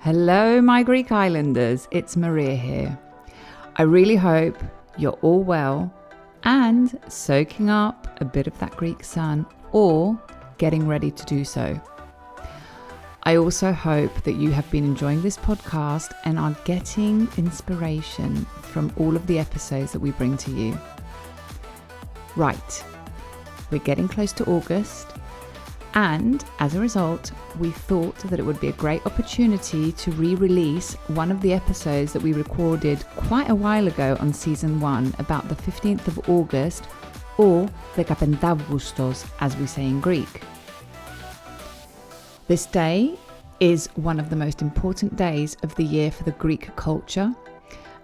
Hello, my Greek Islanders. It's Maria here. I really hope you're all well and soaking up a bit of that Greek sun or getting ready to do so. I also hope that you have been enjoying this podcast and are getting inspiration from all of the episodes that we bring to you. Right, we're getting close to August, and as a result, we thought that it would be a great opportunity to re-release one of the episodes that we recorded quite a while ago on season 1 about the 15th of August, or Dekapentavgoustos, as we say in Greek. This day is one of the most important days of the year for the Greek culture,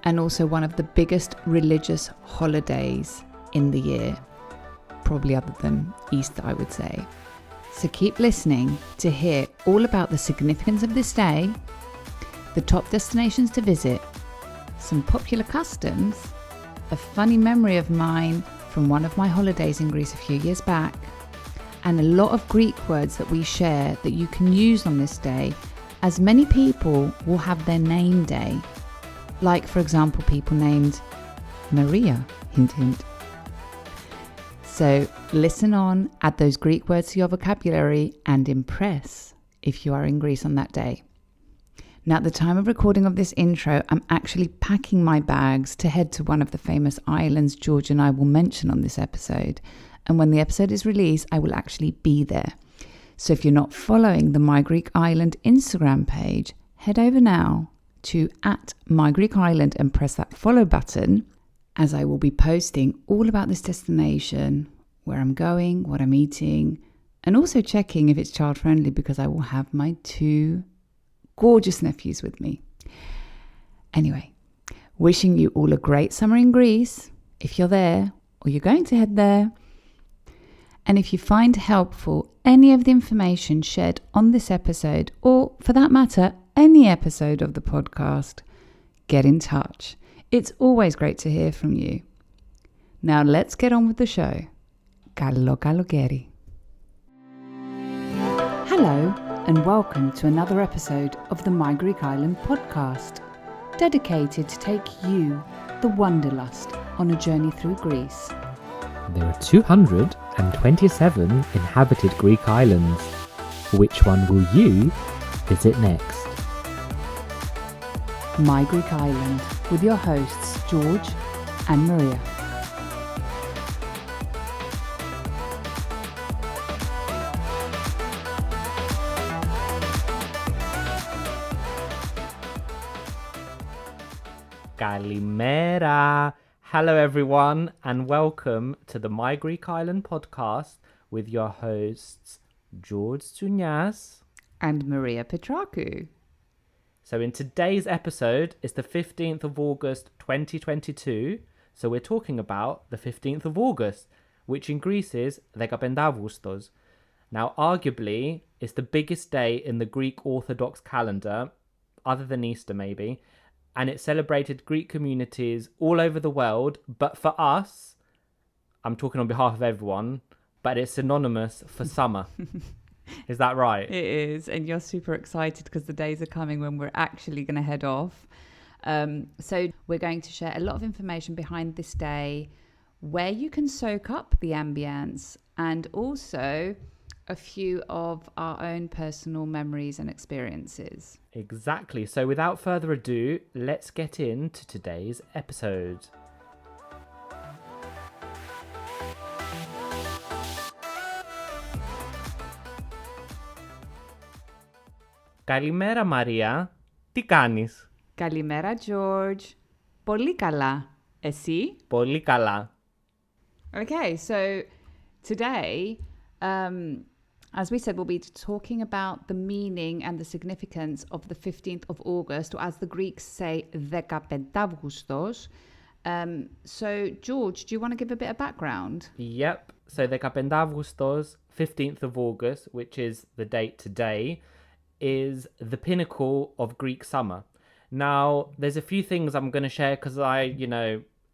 and also one of the biggest religious holidays in the year, probably other than Easter, I would say. So keep listening to hear all about the significance of this day, the top destinations to visit, some popular customs, a funny memory of mine from one of my holidays in Greece a few years back, and a lot of Greek words that we share that you can use on this day, as many people will have their name day. Like, for example, people named Maria, hint hint. So listen on, add those Greek words to your vocabulary and impress if you are in Greece on that day. Now, at the time of recording of this intro, I'm actually packing my bags to head to one of the famous islands George and I will mention on this episode. And when the episode is released, I will actually be there. So if you're not following the My Greek Island Instagram page, head over now to @MyGreekIsland and press that follow button, as I will be posting all about this destination, where I'm going, what I'm eating, and also checking if it's child friendly, because I will have my 2 gorgeous nephews with me. Anyway, wishing you all a great summer in Greece, if you're there or you're going to head there. And if you find helpful any of the information shared on this episode, or for that matter, any episode of the podcast, get in touch. It's always great to hear from you. Now let's get on with the show. Καλό καλοκαίρι. Hello and welcome to another episode of the My Greek Island podcast, dedicated to take you, the wanderlust, on a journey through Greece. There are 227 inhabited Greek islands. Which one will you visit next? My Greek Island, with your hosts George and Maria. Kalimera! Hello everyone and welcome to the My Greek Island podcast with your hosts George Tsounyas And Maria Petrakou. So in today's episode, it's the 15th of August 2022. So we're talking about the 15th of August, which in Greece is Dekapentavgoustos. Now arguably, it's the biggest day in the Greek Orthodox calendar, other than Easter maybe, and it celebrated Greek communities all over the world, but for us, I'm talking on behalf of everyone, but it's synonymous for summer. Is that right? It is, and you're super excited because the days are coming when we're actually going to head off. So we're going to share a lot of information behind this day, where you can soak up the ambience, and also a few of our own personal memories and experiences. Exactly. So without further ado, let's get into today's episode. Καλημέρα Μαρία, τι κάνεις? Καλημέρα George. Πολύ καλά. Εσύ? Πολύ καλά. Okay, so today, as we said, we'll be talking about the meaning and the significance of the 15th of August, or as the Greeks say, Dekapentavgoustos. So, George, do you want to give a bit of background? Yep. So Dekapentavgoustos, 15th of August, which is the date today, is the pinnacle of Greek summer. Now, there's a few things I'm going to share because I,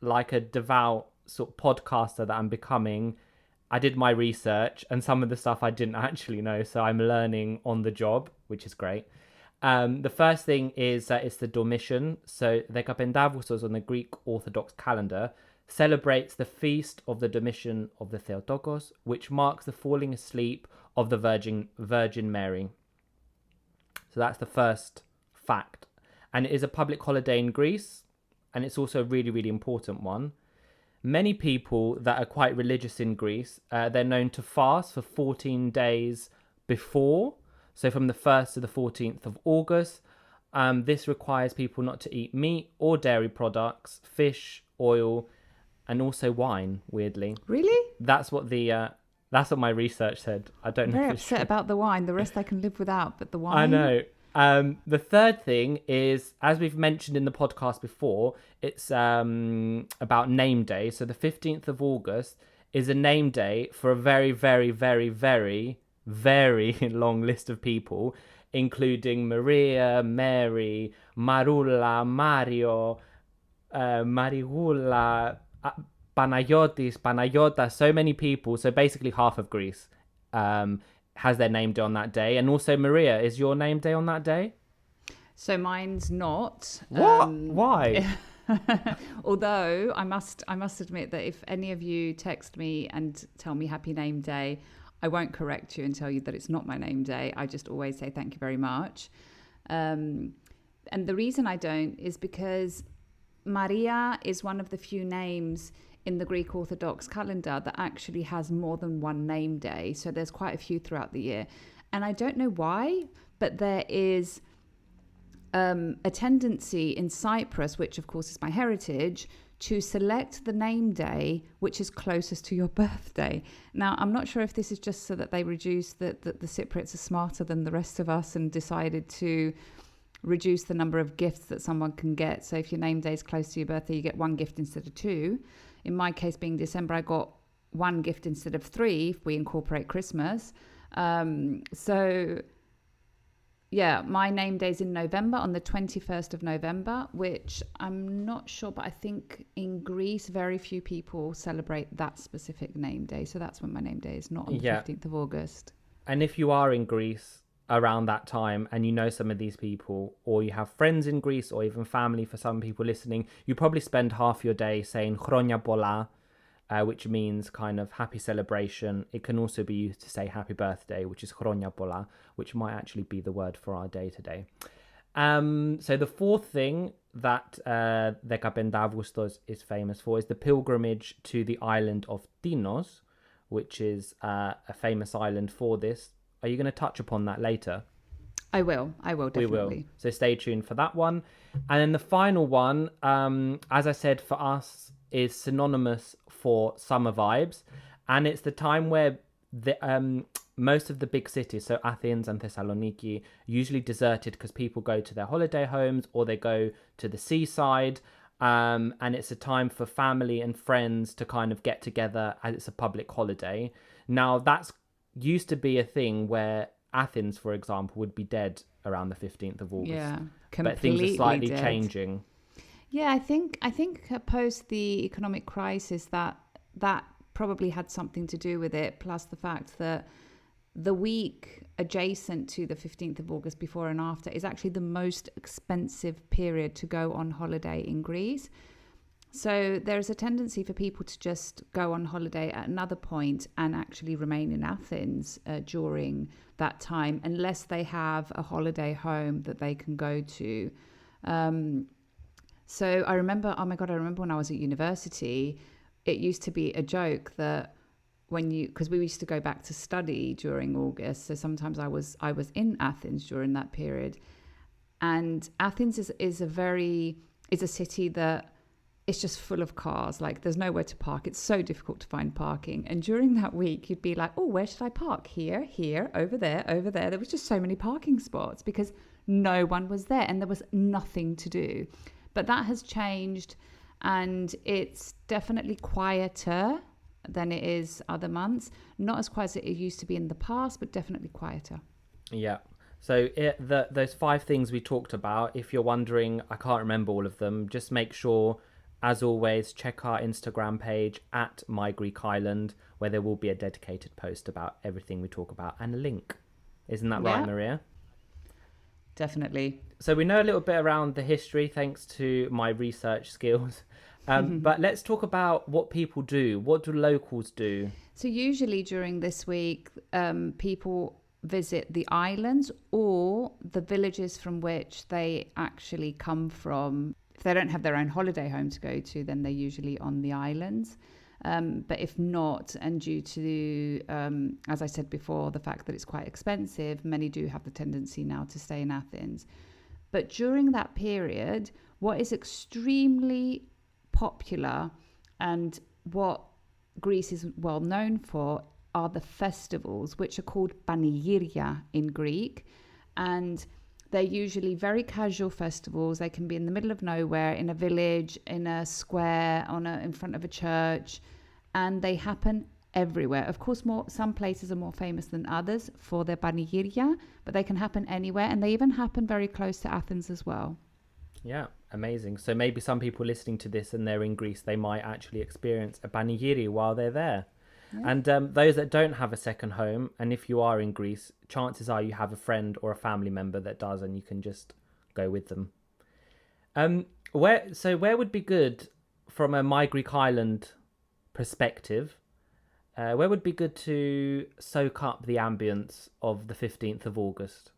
like a devout sort of podcaster that I'm becoming, I did my research and some of the stuff I didn't actually know. So I'm learning on the job, which is great. The first thing is that it's the Dormition. So Dekapentavgoustos on the Greek Orthodox calendar celebrates the feast of the Dormition of the Theotokos, which marks the falling asleep of the Virgin Mary. So that's the first fact. And it is a public holiday in Greece, and it's also a really, really important one. Many people that are quite religious in Greece, they're known to fast for 14 days before. So from the 1st to the 14th of August. This requires people not to eat meat or dairy products, fish, oil, and also wine, weirdly. Really? That's what my research said. I don't know Very if it's upset true. about the wine. The rest I can live without, but the wine. I know. The third thing is, as we've mentioned in the podcast before, it's about name day. So the 15th of August is a name day for a very, very, very, very, very long list of people, including Maria, Mary, Marula, Mario, Marigula, Panayotis, Panayota, so many people. So basically half of Greece has their name day on that day. And also, Maria, is your name day on that day? So mine's not. What? Why? Although I must admit that if any of you text me and tell me Happy Name Day, I won't correct you and tell you that it's not my name day. I just always say thank you very much. And the reason I don't is because Maria is one of the few names in the Greek Orthodox calendar that actually has more than one name day. So there's quite a few throughout the year. And I don't know why, but there is a tendency in Cyprus, which of course is my heritage, to select the name day which is closest to your birthday. Now, I'm not sure if this is just so that they reduce that the Cypriots are smarter than the rest of us and decided to reduce the number of gifts that someone can get. So if your name day is close to your birthday, you get one gift instead of two. In my case, being December, I got one gift instead of three if we incorporate Christmas. So yeah, my name day is in November, on the 21st of November, which I'm not sure, but I think in Greece, very few people celebrate that specific name day. So that's when my name day is, not on the 15th of August. And if you are in Greece around that time and you know some of these people, or you have friends in Greece, or even family for some people listening, you probably spend half your day saying Chronia Pola, which means kind of happy celebration. It can also be used to say happy birthday, which is Chronia Pola, which might actually be the word for our day today. So the fourth thing that Dekapentavgoustos is famous for is the pilgrimage to the island of Tinos, which is a famous island for this. Are you going to touch upon that later? I will definitely. We will. So stay tuned for that one. And then the final one, as I said, for us, is synonymous for summer vibes. And it's the time where most of the big cities, so Athens and Thessaloniki, usually deserted because people go to their holiday homes or they go to the seaside. And it's a time for family and friends to kind of get together as it's a public holiday. Now, that's used to be a thing where Athens, for example, would be dead around the 15th of August. Yeah, but things are slightly dead. changing. Yeah, I think post the economic crisis that probably had something to do with it, plus the fact that the week adjacent to the 15th of August, before and after, is actually the most expensive period to go on holiday in Greece. So there's a tendency for people to just go on holiday at another point and actually remain in Athens during that time, unless they have a holiday home that they can go to. So I remember when I was at university, it used to be a joke that because we used to go back to study during August, so sometimes I was in Athens during that period, and Athens is a city that it's just full of cars. Like, there's nowhere to park. It's so difficult to find parking. And during that week, you'd be like, oh, where should I park? Here, over there, over there. There was just so many parking spots because no one was there and there was nothing to do. But that has changed, and it's definitely quieter than it is other months. Not as quiet as it used to be in the past, but definitely quieter. Yeah. So those 5 things we talked about, if you're wondering, I can't remember all of them, just make sure, as always, check our Instagram page at My Greek Island, where there will be a dedicated post about everything we talk about and a link. Isn't that right, Maria? definitely. So we know a little bit around the history thanks to my research skills. But let's talk about what people do. What do locals do? So usually during this week, people visit the islands or the villages from which they actually come from. If they don't have their own holiday home to go to, then they're usually on the islands. But if not, and due to, as I said before, the fact that it's quite expensive, many do have the tendency now to stay in Athens. But during that period, what is extremely popular and what Greece is well known for are the festivals, which are called panigyria in Greek. And they're usually very casual festivals. They can be in the middle of nowhere, in a village, in a square, in front of a church, and they happen everywhere. Of course, some places are more famous than others for their panegyria, but they can happen anywhere, and they even happen very close to Athens as well. Yeah, amazing. So maybe some people listening to this and they're in Greece, they might actually experience a panegyri while they're there. Yeah. And those that don't have a second home, and if you are in Greece, chances are you have a friend or a family member that does, and you can just go with them. Where would be good from a My Greek Island perspective? Where would be good to soak up the ambience of the 15th of August?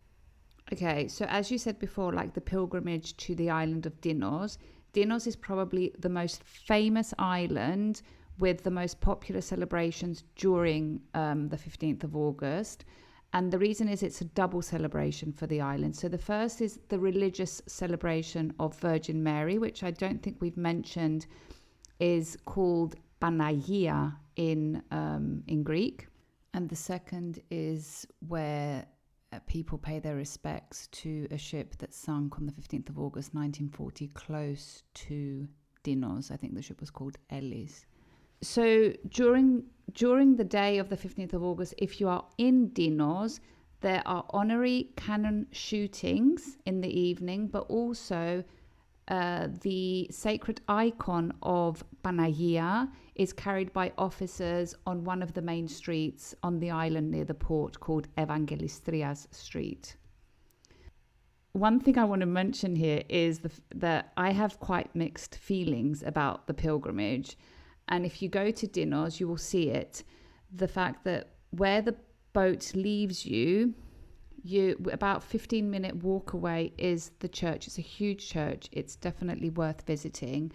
Okay, so as you said before, like the pilgrimage to the island of Dinos. Dinos is probably the most famous island with the most popular celebrations during the 15th of August. And the reason is it's a double celebration for the island. So the first is the religious celebration of Virgin Mary, which I don't think we've mentioned, is called Panagia in Greek. And the second is where people pay their respects to a ship that sunk on the 15th of August 1940 close to Dinos. I think the ship was called Ellis. So during the day of the 15th of August, if you are in Dinos, there are honorary cannon shootings in the evening, but also the sacred icon of Panagia is carried by officers on one of the main streets on the island near the port called Evangelistrias Street. One thing I want to mention here is that I have quite mixed feelings about the pilgrimage. And if you go to Dinos, you will see it. The fact that where the boat leaves you about 15-minute walk away is the church. It's a huge church. It's definitely worth visiting.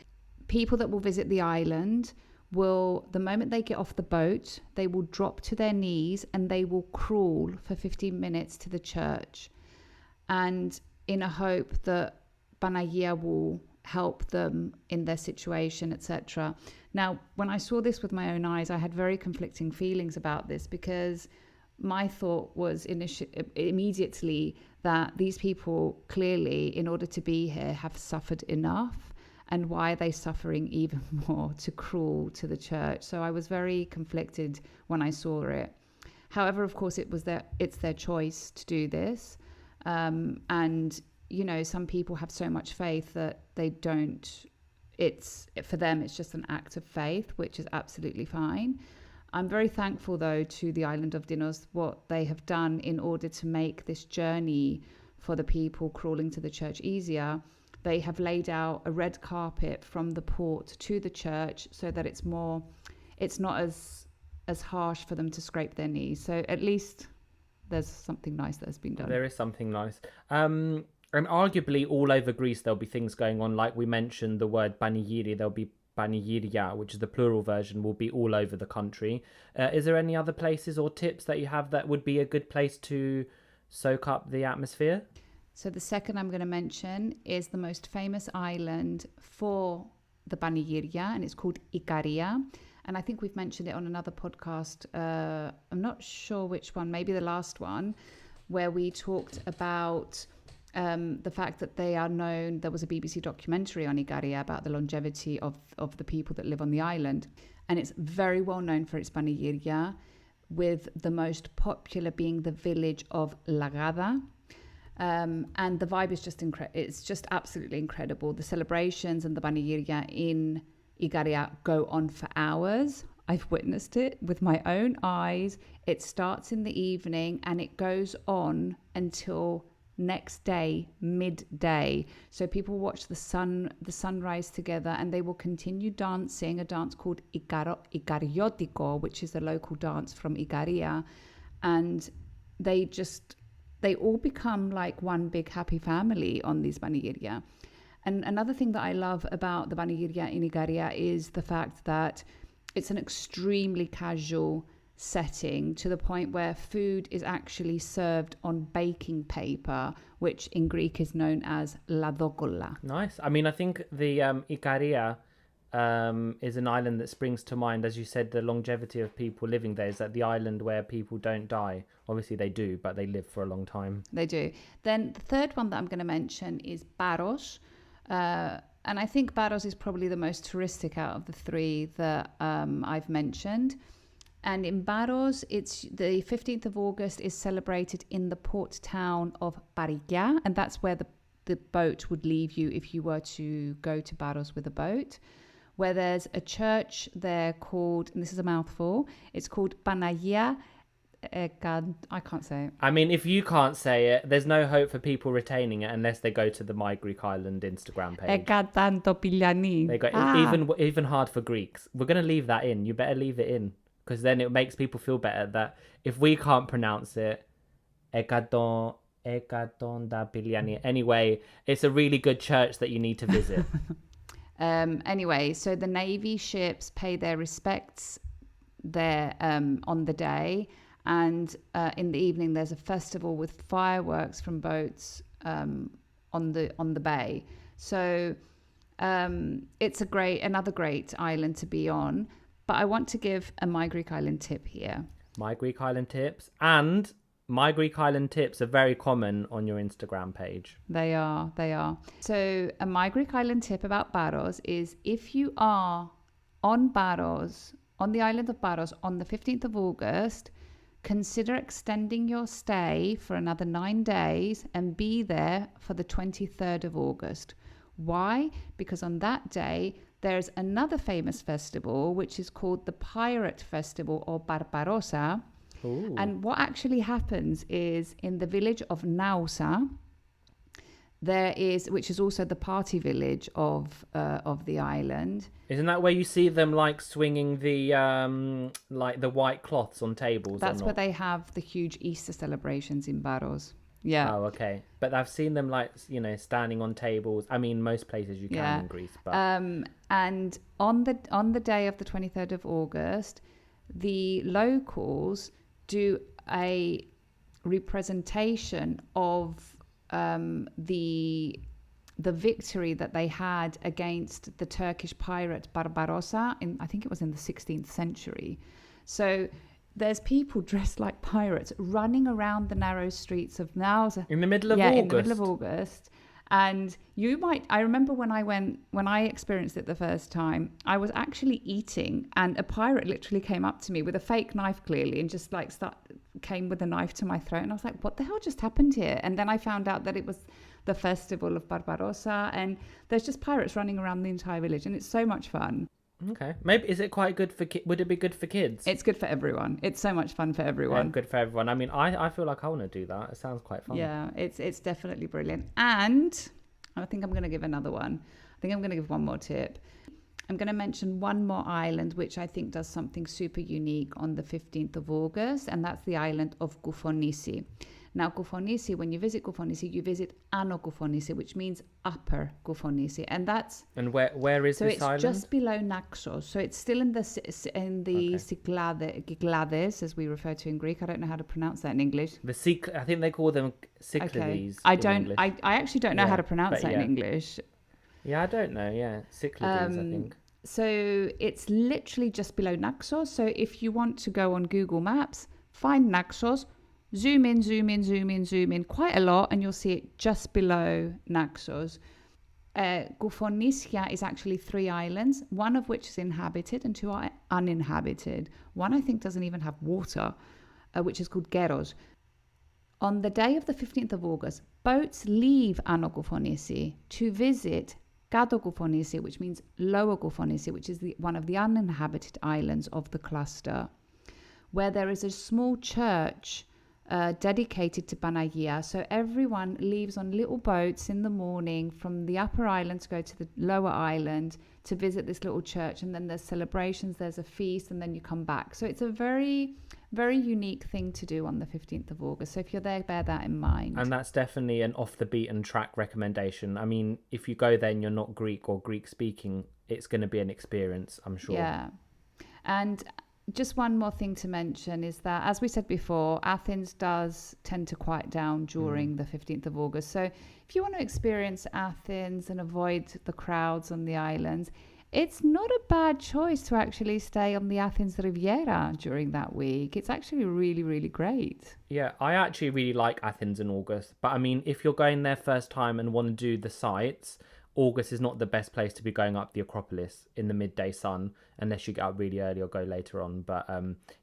People that will visit the island the moment they get off the boat, they will drop to their knees and they will crawl for 15 minutes to the church. And in a hope that Panagia will help them in their situation, etc. Now, when I saw this with my own eyes, I had very conflicting feelings about this because my thought was immediately that these people clearly, in order to be here, have suffered enough. And why are they suffering even more to crawl to the church? So I was very conflicted when I saw it. However, of course, it's their choice to do this. And, some people have so much faith that they don't. For them, it's just an act of faith, which is absolutely fine. I'm very thankful, though, to the island of Dinos, what they have done in order to make this journey for the people crawling to the church easier. They have laid out a red carpet from the port to the church so that it's not as harsh for them to scrape their knees. So at least there's something nice that has been done. There is something nice. And arguably all over Greece, there'll be things going on. Like we mentioned the word panegyri, there'll be panegyria, which is the plural version, will be all over the country. Is there any other places or tips that you have that would be a good place to soak up the atmosphere? So the second I'm going to mention is the most famous island for the panegyria, and it's called Ikaria. And I think we've mentioned it on another podcast. I'm not sure which one, maybe the last one, where we talked about the fact that they are known. There was a BBC documentary on Ikaria about the longevity of the people that live on the island. And it's very well known for its panegyria, with the most popular being the village of Lagada. And the vibe is it's just absolutely incredible. The celebrations and the panegyria in Ikaria go on for hours. I've witnessed it with my own eyes. It starts in the evening and it goes on until next day, midday. So people watch the sunrise together, and they will continue dancing a dance called Ikariotiko, which is a local dance from Ikaria. And they all become like one big happy family on these Panigirya. And another thing that I love about the Panigirya in Ikaria is the fact that it's an extremely casual setting, to the point where food is actually served on baking paper, which in Greek is known as ladokolla. Nice. I mean, I think the Ikaria is an island that springs to mind. As you said, the longevity of people living there is that the island where people don't die. Obviously they do, but they live for a long time. They do. Then the third one that I'm going to mention is Paros. And I think Paros is probably the most touristic out of the three that I've mentioned. And in Paros, it's the 15th of August is celebrated in the port town of Parigya, and that's where the boat would leave you if you were to go to Paros with a boat, where there's a church there called, and this is a mouthful, it's called Panagia. I can't say it. I mean, if you can't say it, there's no hope for people retaining it unless they go to the My Greek Island Instagram page. They go, even hard for Greeks. We're going to leave that in. You better leave it in, because then it makes people feel better that if we can't pronounce it, anyway, it's a really good church that you need to visit. Anyway, so the Navy ships pay their respects there on the day. And in the evening, there's a festival with fireworks from boats on the bay. So it's another great island to be on. But I want to give a My Greek Island tip here. My Greek Island tips, and My Greek Island tips are very common on your Instagram page. They are. So a My Greek Island tip about Paros is, if you are on Paros, on the island of Paros on the 15th of August, consider extending your stay for another 9 days and be there for the 23rd of August. Why? Because on that day, there's another famous festival, which is called the Pirate Festival, or Barbarossa. Ooh. And what actually happens is, in the village of Nausa, which is also the party village of the island. Isn't that where you see them like swinging the white cloths on tables? That's where they have the huge Easter celebrations in Paros. Yeah. Oh, okay. But I've seen them standing on tables. I mean, most places you can in Greece. But and on the day of the 23rd of August, the locals do a representation of the victory that they had against the Turkish pirate Barbarossa I think it was in the 16th century. So there's people dressed like pirates running around the narrow streets of Nausa. In the middle of August? In the middle of August. And I remember when I experienced it the first time, I was actually eating, and a pirate literally came up to me with a fake knife, clearly, and just came with a knife to my throat. And I was like, what the hell just happened here? And then I found out that it was the festival of Barbarossa, and there's just pirates running around the entire village, and it's so much fun. Okay. Maybe, is it quite good for would it be good for kids? It's good for everyone. It's so much fun for everyone. Yeah, good for everyone. I mean, I feel like I want to do that. It sounds quite fun. Yeah, it's definitely brilliant. And I think I'm going to give another one. I think I'm going to give one more tip. I'm going to mention one more island, which I think does something super unique on the 15th of August, and that's the island of Koufonisi. Now, Koufonisi, when you visit Koufonisi, you visit Ano Koufonisi, which means upper Koufonisi, and that's. And where is this island? So it's just below Naxos. So it's still in the Cyclades, as we refer to in Greek. I don't know how to pronounce that in English. I think they call them Cyclades. Okay. I actually don't know how to pronounce that in English. Yeah, I don't know. Yeah, Cyclades, I think. So it's literally just below Naxos. So if you want to go on Google Maps, find Naxos, zoom in quite a lot, and you'll see it just below Naxos. Koufonisia is actually 3 islands, one of which is inhabited and 2 are uninhabited. One, I think, doesn't even have water, which is called Geros. On the day of the 15th of August, boats leave Ano Koufonisi to visit Kato Koufonisi, which means Lower Koufonisi, which is one of the uninhabited islands of the cluster, where there is a small church dedicated to Panagia. So everyone leaves on little boats in the morning from the upper island to go to the lower island to visit this little church. And then there's celebrations, there's a feast, and then you come back. So it's a very, very unique thing to do on the 15th of August. So if you're there, bear that in mind. And that's definitely an off the beaten track recommendation. I mean, if you go there and you're not Greek or Greek speaking, it's going to be an experience, I'm sure. Yeah. And just one more thing to mention is that, as we said before, Athens does tend to quiet down during the 15th of August. So if you want to experience Athens and avoid the crowds on the islands, it's not a bad choice to actually stay on the Athens Riviera during that week. It's actually really, really great. Yeah, I actually really like Athens in August. But I mean, if you're going there first time and want to do the sights, August is not the best place to be going up the Acropolis in the midday sun, unless you get up really early or go later on. But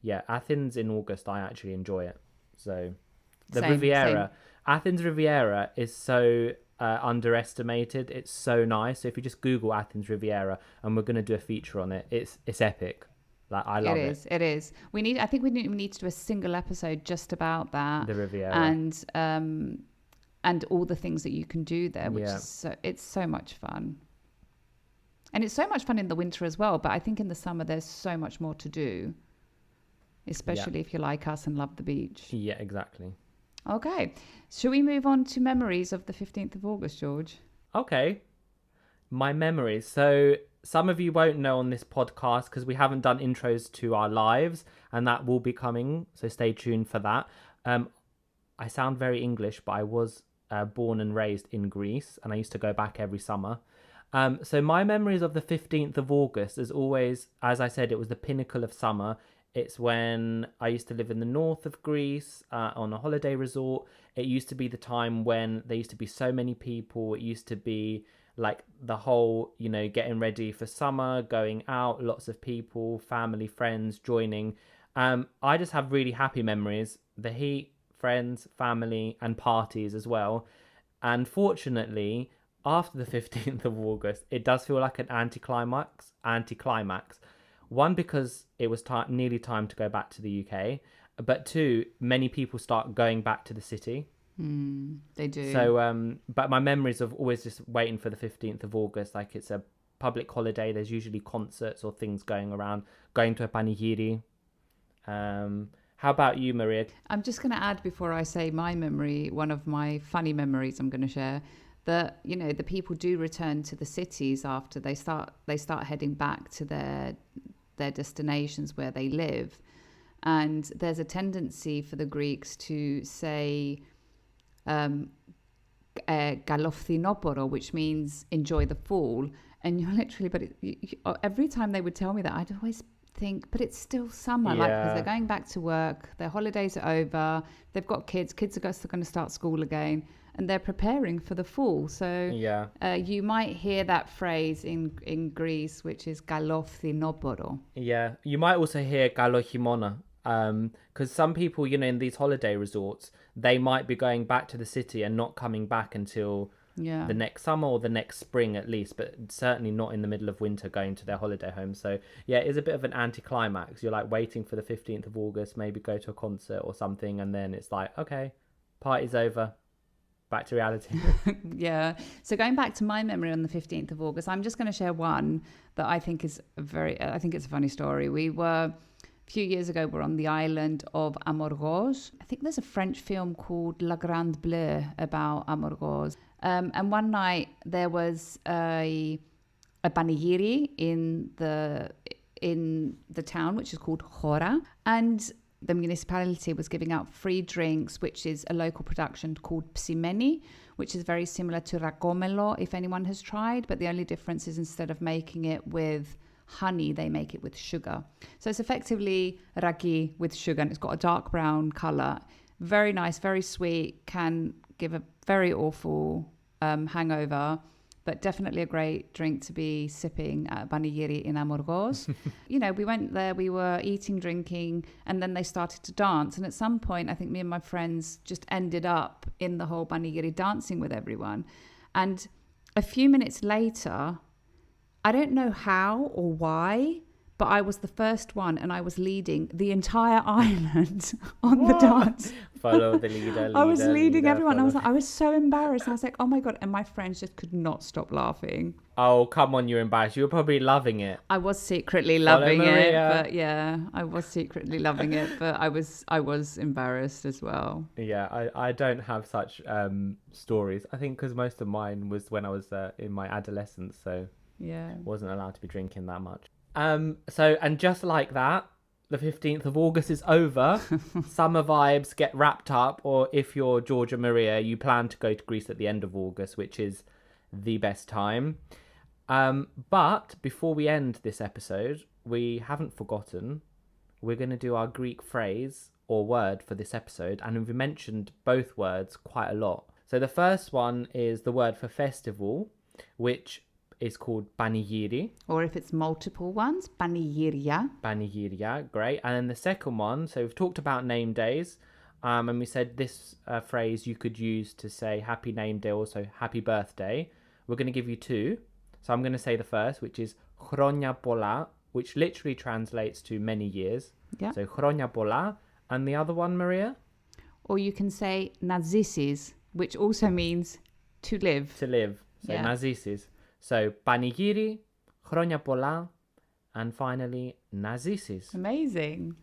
yeah, Athens in August, I actually enjoy it. So the Riviera, Athens Riviera is so underestimated. It's so nice. So if you just Google Athens Riviera, and we're going to do a feature on it, it's epic. Like, I love it. It is. I think we need to do a single episode just about that. The Riviera. And all the things that you can do there, which is it's so much fun. And it's so much fun in the winter as well. But I think in the summer there's so much more to do, especially if you're like us and love the beach. Yeah, exactly. Okay. Should we move on to memories of the 15th of August, George? Okay. My memories. So some of you won't know on this podcast because we haven't done intros to our lives, and that will be coming. So stay tuned for that. I sound very English, but I was born and raised in Greece, and I used to go back every summer. So my memories of the 15th of August is always, as I said, it was the pinnacle of summer. It's when I used to live in the north of Greece on a holiday resort. It used to be the time when there used to be so many people. It used to be like the whole, getting ready for summer, going out, lots of people, family, friends joining. I just have really happy memories. The heat, friends, family, and parties as well. And fortunately, after the 15th of August, it does feel like an anticlimax. One, because it was nearly time to go back to the UK, but two, many people start going back to the city. They do. So, but my memories of always just waiting for the 15th of August, like it's a public holiday. There's usually concerts or things going around, going to a panigiri. How about you, Maria? I'm just going to add before I say my memory, one of my funny memories I'm going to share, that the people do return to the cities after they start heading back to their destinations where they live, and there's a tendency for the Greeks to say galophthinoporo, which means enjoy the fall, and you're literally, every time they would tell me that, I'd always think, but it's still summer, because they're going back to work, their holidays are over, they've got kids are going to start school again, and they're preparing for the fall. So you might hear that phrase in Greece, which is galophthinoporo. Yeah, you might also hear galohimona, because some people, in these holiday resorts, they might be going back to the city and not coming back until the next summer or the next spring at least, but certainly not in the middle of winter going to their holiday home. So yeah, it's a bit of an anticlimax. You're like waiting for the 15th of August, maybe go to a concert or something, and then it's like, okay, party's over, back to reality. Yeah. So going back to my memory on the 15th of August, I'm just going to share one that I think is I think it's a funny story. We were, a few years ago, we're on the island of Amorgos. I think there's a French film called La Grande Bleue about Amorgos. And one night there was a panigiri in the town, which is called Chora, and the municipality was giving out free drinks, which is a local production called psimeni, which is very similar to rakomelo, if anyone has tried, but the only difference is instead of making it with honey, they make it with sugar. So it's effectively raki with sugar, and it's got a dark brown color. Very nice, very sweet, can give a very awful hangover, but definitely a great drink to be sipping at panigiri in Amorgos. We went there, we were eating, drinking, and then they started to dance. And at some point, I think me and my friends just ended up in the whole panigiri dancing with everyone. And a few minutes later, I don't know how or why, but I was the first one and I was leading the entire island on the dance. Follow the leader. I was leading leader, everyone. follow. I was so embarrassed. I was like, oh my God. And my friends just could not stop laughing. Oh, come on, you're embarrassed. You were probably loving it. I was secretly Follow loving it, Maria. but yeah, I was secretly loving it, but I was embarrassed as well. Yeah, I don't have such stories. I think because most of mine was when I was in my adolescence, so Yeah. wasn't allowed to be drinking that much. So, and just like that, the 15th of August is over. Summer vibes get wrapped up, or if you're Georgia Maria, you plan to go to Greece at the end of August, which is the best time. But before we end this episode, we haven't forgotten. We're going to do our Greek phrase or word for this episode, and we've mentioned both words quite a lot. So the first one is the word for festival, which is called panigiri. Or if it's multiple ones, panigiria. Panigirya, great. And then the second one, so we've talked about name days, and we said this phrase you could use to say happy name day, also happy birthday. We're going to give you two. So I'm going to say the first, which is Chronia Pola, which literally translates to many years. Yeah. So Chronia Pola. And the other one, Maria? Or you can say nazisis, which also means to live. To live. So Yeah. Nazisis. So Panigiri, Chronia Pola, and finally Nazisis. Amazing.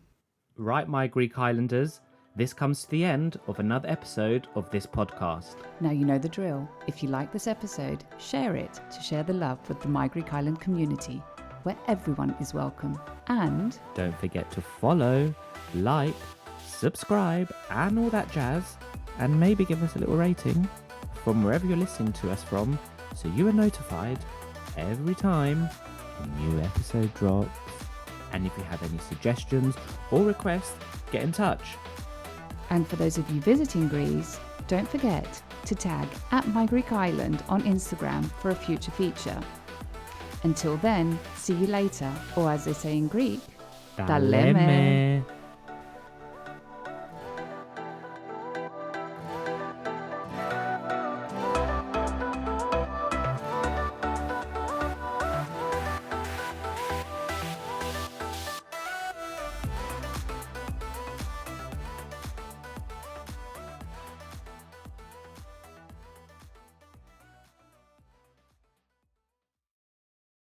Right, my Greek Islanders, this comes to the end of another episode of this podcast. Now you know the drill. If you like this episode, share it to share the love with the My Greek Island community, where everyone is welcome. And Don't forget to follow, like, subscribe, and all that jazz. And maybe give us a little rating from wherever you're listening to us from, so you are notified every time a new episode drops. And if you have any suggestions or requests, get in touch. And for those of you visiting Greece, don't forget to tag @My Greek Island on Instagram for a future feature. Until then, see you later, or as they say in Greek, Ta leme.